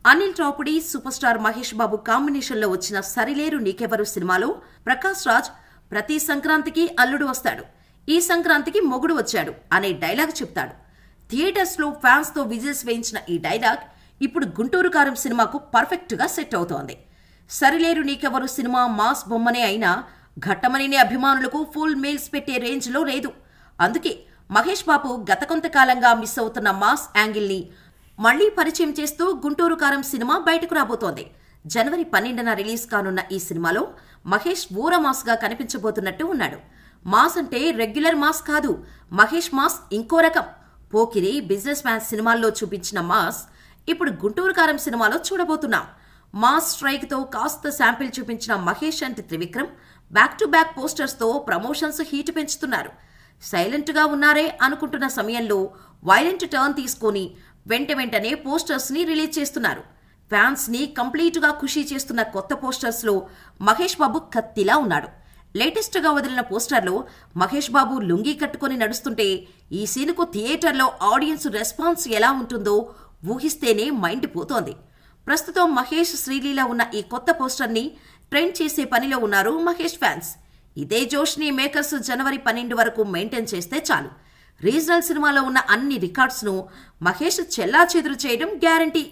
Anil Ravipudi super star Mahesh Babu combination లో వచ్చిన సరిలేరు నీకెవరు సినిమాలో ప్రకాష్ రాజ్ ప్రతి సంక్రాంతికి అల్లుడు వస్తాడు, ఈ సంక్రాంతికి మొగుడు వచ్చాడు అనే డైలాగ్ చెప్తాడు. థియేటర్స్ లో ఫ్యాన్స్ తో విజిల్స్ వేయించిన ఈ డైలాగ్ ఇప్పుడు గుంటూరు కారం సినిమాకు పర్ఫెక్ట్ గా సెట్ అవుతోంది. సరిలేరు నీకెవరు సినిమా మాస్ బొమ్మనే అయినా ఘట్టమనేని అభిమానులకు ఫుల్ మీల్స్ పెట్టే రేంజ్ లో లేదు. అందుకే మహేష్ బాబు గత కొంతకాలంగా మిస్ అవుతున్న మాస్ యాంగిల్ ని మళ్లీ పరిచయం చేస్తూ గుంటూరు కారం సినిమా బయటకు రాబోతోంది. జనవరి 12న రిలీజ్ కానున్న ఈ సినిమాలో మహేష్ ఊర మాస్ గా కనిపించబోతున్నట్టు ఉన్నాడు. మాస్ అంటే రెగ్యులర్ మాస్ కాదు, మహేష్ మాస్ ఇంకో రకం. పోకిరి, బిజినెస్ మ్యాన్ సినిమాల్లో చూపించిన మాస్ ఇప్పుడు గుంటూరు కారం సినిమాలో చూడబోతున్నాం. మాస్ స్ట్రైక్ తో కాస్త శాంపిల్ చూపించిన Mahesh and Trivikram back to back posters తో ప్రమోషన్స్ హీట్ పెంచుతున్నారు. సైలెంట్ గా ఉన్నారే అనుకుంటున్న సమయంలో వైలెంట్ టర్న్ తీసుకుని వెంటనే పోస్టర్స్ ని రిలీజ్ చేస్తున్నారు. ఫ్యాన్స్ ని కంప్లీట్ గా ఖుషీ చేస్తున్న కొత్త పోస్టర్స్ లో మహేష్ బాబు కత్తిలా ఉన్నాడు. లేటెస్ట్ గా వదిలిన పోస్టర్లో మహేష్ బాబు లుంగీ కట్టుకుని నడుస్తుంటే ఈ సీన్కు థియేటర్లో ఆడియన్స్ రెస్పాన్స్ ఎలా ఉంటుందో ఊహిస్తేనే మైండ్ పోతోంది. ప్రస్తుతం మహేష్ శ్రీలీల ఉన్న ఈ కొత్త పోస్టర్ ని ట్రెండ్ చేసే పనిలో ఉన్నారు మహేష్ ఫ్యాన్స్. ఇదే జోష్ ని మేకర్స్ జనవరి 12 వరకు మెయింటైన్ చేస్తే చాలు. రీజనల్ సినిమాలో ఉన్న అన్ని రికార్డ్స్ ను మహేష్ చెల్లాచెదురు చేయడం గ్యారంటీ.